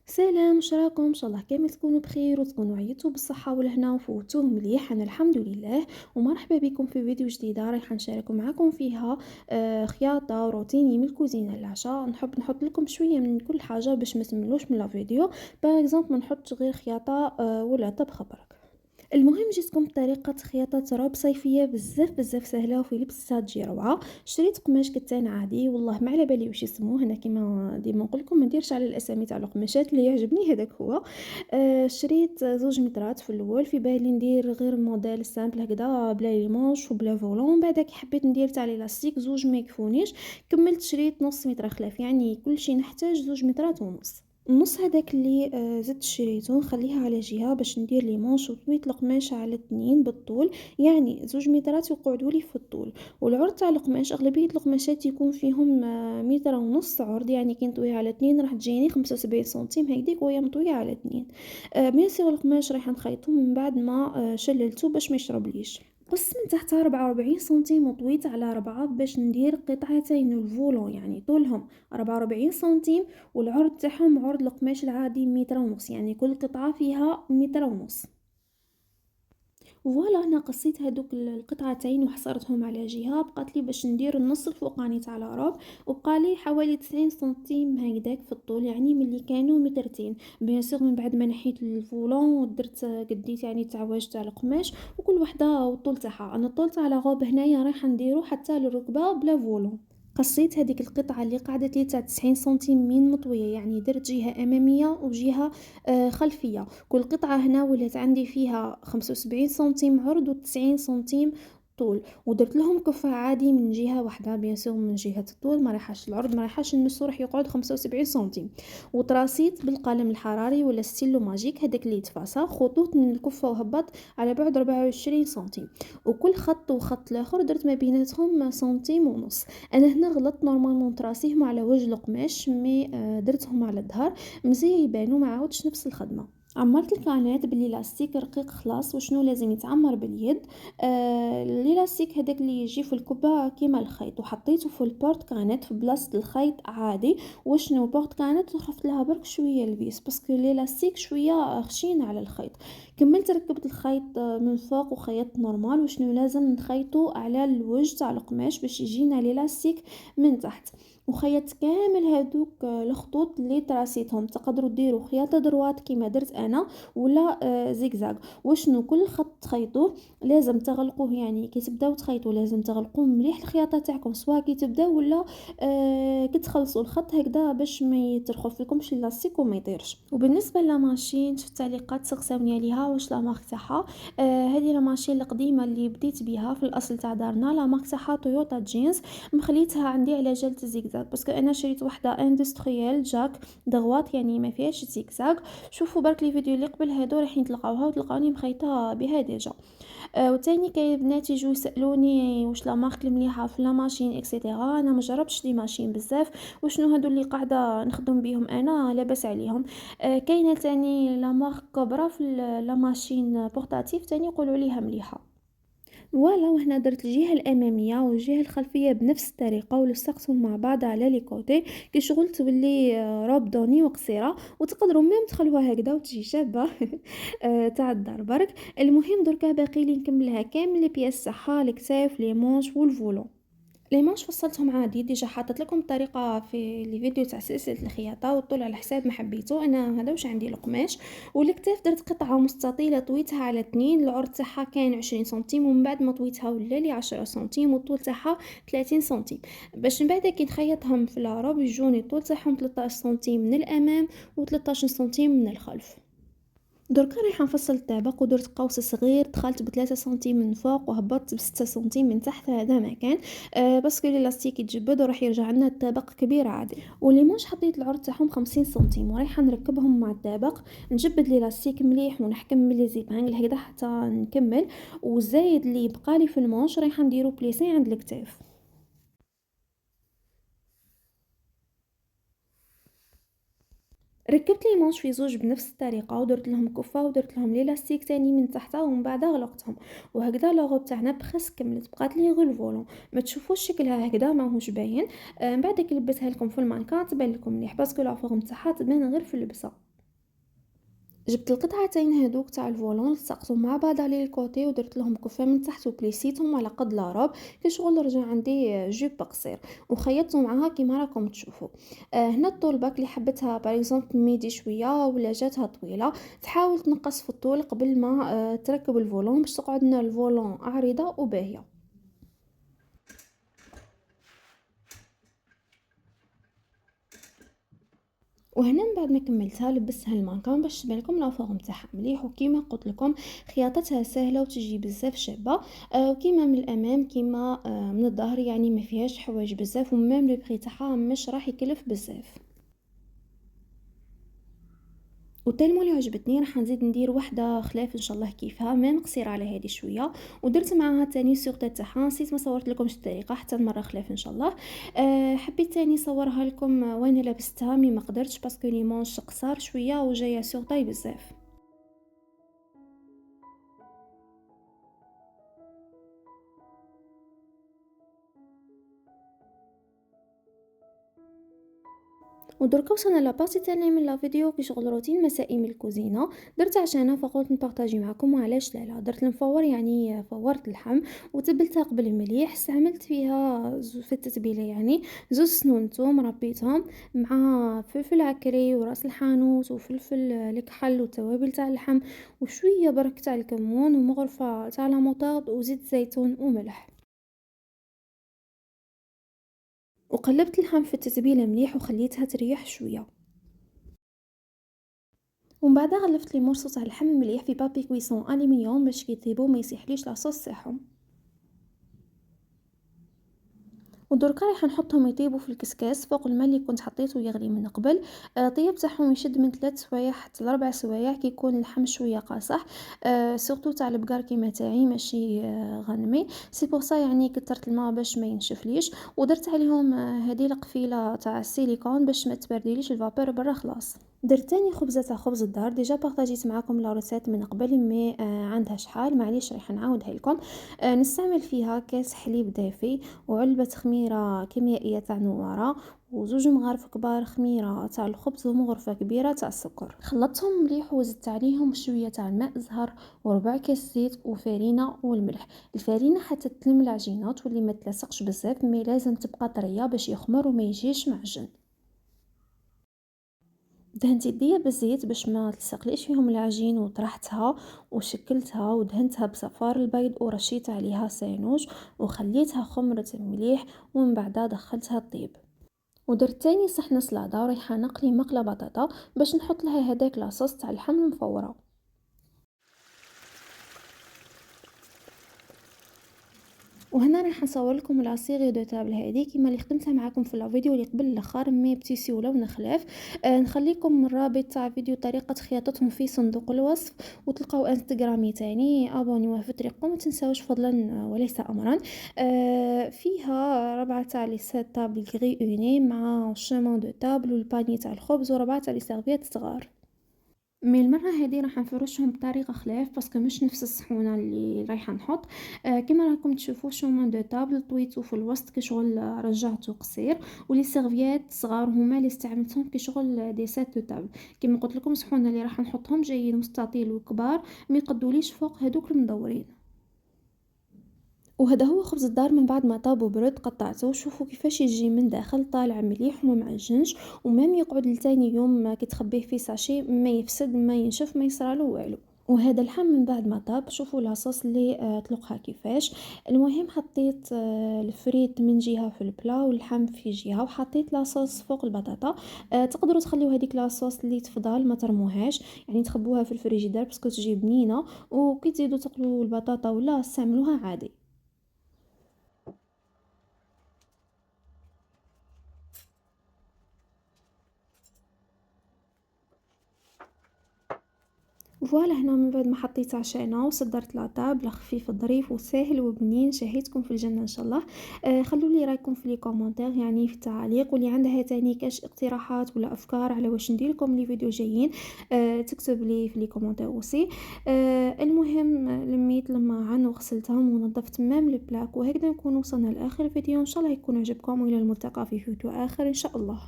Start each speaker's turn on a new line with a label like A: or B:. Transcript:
A: سلام، واش راكم؟ ان شاء الله كامل تكونوا بخير وتكونوا عيطوا بالصحه والهنا وفوتوه مليح. انا الحمد لله، ومرحبا بكم في فيديو جديده رايحه نشارك معكم فيها خياطه روتيني من الكوزينه للعشاء. نحب نحط لكم شويه من كل حاجه باش ما تملوش من لا فيديو. باغ اكزومبل ما نحطش غير خياطه ولا طبخه برك. المهم جيتكم بطريقة خياطة روب صيفية بزاف بزاف سهلة وفي لبسها تجي روعة. شريت قماش كتان عادي، والله ما على بالي واش يسموه هنا، كيما ديما نقول لكم ما نديرش على الاسامي تاع القماشات، اللي يعجبني هذاك هو. شريت زوج مترات في الاول، في بالي ندير غير موديل سامبل هكذا بلا ليمونش وبلا فولون، بعدك حبيت ندير تاع ليلاستيك زوج ما يكفونيش. كملت شريت نص متر خلاف، يعني كل شيء نحتاج زوج مترات ونص. النص هداك اللي زدت شريته نخليها على جهة باش ندير لي مونش وطويت القماش على 2 بالطول، يعني 2 مترات يقعدوا لي في الطول. والعرض تاع القماش اغلبيه القماشات يكون فيهم متر ونص عرض، يعني كي نطويها على 2 راح تجيني 75 سنتيم هكديك، وهي مطويه على 2. بيان سيغ القماش راح نخيطو من بعد ما شللته باش ما يشربليش. قص من تحت 44 سنتيم وطويت على 4 باش ندير قطعتين الفولون، يعني طولهم 44 سنتيم، والعرض تاعهم عرض القماش العادي 1 متر ونص، يعني كل قطعة فيها 1 متر ونص. فوالا انا قصيت هادوك القطعتين وحصرتهم على جهه، بقات لي باش ندير النص الفوقاني تاع العرب، وبقى لي حوالي 90 سنتيم هكذاك في الطول، يعني ملي كانوا مترتين. بيان سيغ من بعد ما نحيت الفولون ودرت قديت يعني التعواج تاع القماش، وكل وحده والطول تاعها. انا الطول تاع العرب هنايا رايحه نديرو حتى للركبه بلا فولون. قصيت هذيك القطعه اللي قعدت لي تاع 90 سنتيم من مطويه، يعني درت جهه اماميه وجهه خلفيه. كل قطعة هنا ولات عندي فيها 75 سنتيم عرض و90 سنتيم طول، ودرت لهم كفة عادي من جهة واحدة، بيان سور من جهة الطول ما رايحاش العرض، ما رايحاش نمسو راح يقعد 75 سنتيم. وتراسيت بالقلم الحراري ولا ستيلو ماجيك هذاك اللي يتفاسى خطوط من الكفة وهبط على بعد 24 سنتيم، وكل خط وخط الاخر درت ما بيناتهم سنتيم ونص. انا هنا غلطت، نورمالمون تراسيهم على وجه القماش مي درتهم على الظهر مزيان يبانو، ما عاودش نفس الخدمه. عمرت الكانات باللاستيك رقيق خلاص، وشنو لازم يتعمر باليد. اللاستيك هذاك اللي يجي في الكبه كيما الخيط، وحطيته في البورت كانات في بلاصه الخيط عادي. وشنو بورت كانات وخفت لها برك شويه الفيس باسكو اللاستيك شويه خشين على الخيط. كملت ركبت الخيط من فوق وخيطت نورمال. وشنو لازم نخيطو على الوجه تاع القماش باش يجينا اللاستيك من تحت. وخيطت كامل هادوك الخطوط اللي تراسيتهم. تقدروا ديروا خياطه دروات كيما درت انا، ولا زيكزاك. وشنو كل خط تخيطوه لازم تغلقوه، يعني كي تبداو تخيطوا لازم تغلقوه مليح الخياطه تاعكم، سواء كي تبداو ولا كي تخلصوا الخط هكذا باش ما يترخف لكمش اللاستيك وما يطيرش. وبالنسبه لا ماشين في التعليقات سقساوني عليها واش لا مارك تاعها. هذه لا ماشين القديمه اللي بديت بها في الاصل تاع دارنا، لا مارك تاعها تويوتا جينز. مخليتها عندي على جالة الزيكزاك باسكو انا شريت وحده اندستريال جاك دغوات، يعني ما فيهاش زيكزاك. شوفوا برك لي فيديو اللي قبل هادو رايحين تلقاوها وتلقاوني مخيطه بها ديجا. وتاني كاين بنات يجوا يسالوني واش لا مارك المليحه في لا ماشين اكسيتيرا. انا ما جربتش لي ماشين بزاف، وشنو هادو اللي قاعده نخدم بيهم انا لاباس عليهم. كاينه تاني لا مارك كبرى في لا ماشين بورتاتيف تاني يقولوا ليها مليحه. فوالا، وهنا درت الجهه الاماميه والجهه الخلفيه بنفس الطريقه ولصقتهم مع بعض على لي كوتي كي شغل تولي روب دوني وقصيره، وتقدروا ميم تخلوها هكذا وتجي شابه تاع الدار برك. المهم دركا باقي لي نكملها كامل لي بياس تاعها، الكتاف لي مونش والفولون. لي مانش فصلتهم عادي ديجا، حاطت لكم الطريقه في لي فيديو تاع سلسله الخياطه، والطول على حساب ما حبيتو. انا هذا واش عندي القماش. والكتاف درت قطعه مستطيله طويتها على 2، العرض تاعها كان 20 سنتيم، ومن بعد ما طويتها ولا لي 10 سنتيم، والطول تاعها 30 سنتيم، باش من بعد كي نخيطهم في العرب يجوني الطول تاعهم 13 سنتيم من الامام و13 سنتيم من الخلف. دركا رايحه نفصل الطابق، ودرت قوس صغير دخلت ب3 سنتيم من فوق وهبطت ب6 سنتيم من تحت، هذا مكان باسكو الالاستيك يتجبد وراح يرجع لنا الطابق كبير عادي. واللي مش حطيت العرض تاعهم 50 سنتيم، ورايحه نركبهم مع الطابق. نجبد الالاستيك مليح ونحكم ملي زيبانغ هكذا حتى نكمل. وزايد اللي بقالي في المونش رايحه نديرو بليسي عند الكتاف. ركبت لي مانش في زوج بنفس الطريقه، ودرت لهم كفه ودرت لهم ليلاستيك تاني من تحت، ومن بعد غلقتهم. وهكذا لاغوب تاعنا بخس كملت، بقات لي غير الفولون. ما تشوفوش شكلها هكذا ماهوش باين. من بعد كي لبسها لكم في المانكا تبان لكم مليح، باسكو لا فورم تاعها تبان غير في اللبسه. جبت القطعتين هادوك تاع الفولون لصقتهم مع بعض على الكوتي ودرت لهم كفه من تحت وبليسيتهم على قد لاروب كي شغل رجع عندي جيب قصير وخيطته معاها كيما راكم تشوفوا. هنا الطولبه اللي حبتها باغ ميدي شويه ولا جاتها طويله تحاول تنقص في الطول قبل ما تركب الفولون باش تقعد لنا الفولون عريضه وباهيه. وهنا من بعد ما كملتها لبستها المانكان باش تبان لكم لا فورم تاعها مليح، وكيما قلت لكم خياطتها سهله وتجي بزاف شابه. وكيما من الامام كيما من الظهر يعني ما فيهاش حوايج بزاف، ومام لو بري تاعها مش راح يكلف بزاف. وتالمو اللي عجبتني راح نزيد ندير واحده خلاف ان شاء الله كيفها مام قصيره على هذه شويه، ودرت معاها تاني سيغطا تاعها نسيت ما صورت لكمش الطريقه حتى المره خلاف ان شاء الله. حبيت تاني صورها لكم وانا لابستها مي ما قدرتش باسكو لي مونش قصار شويه وجايه سيغطاي بزاف. ودركا وصلنا لابارتي تانية من لا فيديو كي شغل روتين مسائي من الكوزينه. درت عشانها فقلت نبارطاجي معكم وعلاش لا درت المفور يعني فورت اللحم وتبلتها قبل المليح، استعملت فيها في التتبيله يعني زوز سنون توم ربيتهم مع فلفل عكري وراس الحانوت وفلفل الكحل والتوابل تاع اللحم وشويه برك تاع الكمون ومغرفه تاع لا موطارد وزيت زيتون وملح. وقلبت اللحم في التتبيله مليح وخليتها تريح شويه، ومن بعد غلفت لي مورسو تاع اللحم مليح في بابي كويسون الومنيوم باش كي يطيبو ما يسيحليش لاصوص تاعهم. ودركا راح نحطهم يطيبوا في الكسكاس فوق الماء اللي كنت حطيته يغلي من قبل. طيب تاعهم يشد من 3 سوايع حتى ل4 سوايع كي يكون اللحم شويه قاصح. سورتو تاع البقار كيما تاعي ماشي غنمي، سي بور سا يعني كثرت الماء باش ما ينشفليش، ودرت عليهم هذه القفيله تاع السيليكون باش ما تبرديليش الفابور برا خلاص. درت تاني خبزه تاع خبز الدار ديجا بارطاجيت معاكم لا روسيت من قبل مي عندها شحال معليش راح نعاودها لكم. نستعمل فيها كاس حليب دافي وعلبة خميرة كيميائية تاع نوارة وزوج مغارف كبار خميرة تاع الخبز ومغرفة كبيرة تاع السكر. خلطتهم مليح وزدت عليهم شوية تاع الماء زهر وربع كاس زيت وفارينة والملح. الفارينة حتى تلم العجينة تولي ما تلصقش بزاف مي لازم تبقى طرية باش يخمر وما يجيش معجن. دهنت يديا بالزيت باش ما تلصقليش فيهم العجين وطرحتها وشكلتها ودهنتها بصفار البيض ورشيت عليها سينوش وخليتها خمرت مليح، ومن بعد دخلتها الطيب. ودرت تاني صحن سلطه وريحه نقلي مقله بطاطا باش نحط لها هداك لاصوص تاع اللحم المفوره. وهنا راح نصور لكم لا سيري دو تابل هذه كيما اللي خدمتها معكم في الفيديو اللي قبل الاخر مي بتيسي ولون خلاف. نخليكم الرابط تاع فيديو طريقه خياطتهم في صندوق الوصف، وتلقاو انستغرامي تاني ابونيوا في طريقكم ما تنساوش فضلا وليس امرا. فيها ربعه تاع لي سات تابل غري اوني مع شومان دو تابل والباني تاع الخبز وربعه تاع لي سيرفيات صغار. مي المره هذه راح نفرشهم بطريقه خلاف باسكو مش نفس الصحونه اللي رايحه نحط. كما راكم تشوفوا شومان دو طابل طويتو في الوسط كي شغل رجعته قصير، ولي سيرفيات صغار هما اللي استعملتهم كي شغل دي سات دو طابل. كما قلت لكم الصحونه اللي راح نحطهم جايين مستطيل وكبار ما يقدوليش فوق هذوك المدورين. وهذا هو خبز الدار من بعد ما طاب وبرد قطعته، شوفوا كيفاش يجي من داخل طالع مليح وما معجنش، ومام يقعد لتاني يوم كي تخبيه في ساشي ما يفسد ما ينشف ما يصرالو والو. وهذا اللحم من بعد ما طاب شوفوا لاصوص اللي طلقها كيفاش. المهم حطيت الفريت من جهه في البلا واللحم في جهه وحطيت لاصوص فوق البطاطا. تقدروا تخليو هذيك لاصوص اللي تفضل ما ترموهاش يعني تخبوها في الفريجيدار باسكو تجي بنينه، وكي تزيدوا تقلوا البطاطا ولا استعملوها عادي. فوالا هنا من بعد ما حطيت عشانه وصدرت لا طابله خفيف ظريف وسهل وبنين شهيتكم في الجنه ان شاء الله. خلوا لي رايكم في لي كومونتير يعني في التعليق، واللي عندها تاني كاش اقتراحات ولا افكار على واش ندير لكم لي فيديو جايين تكتب لي في لي كومونتير اوسي. المهم لميت الماعن وغسلتهم ونظفت مام البلاك، وهكذا نكون وصلنا لاخر الفيديو ان شاء الله يكون عجبكم، والى الملتقى في فيديو اخر ان شاء الله.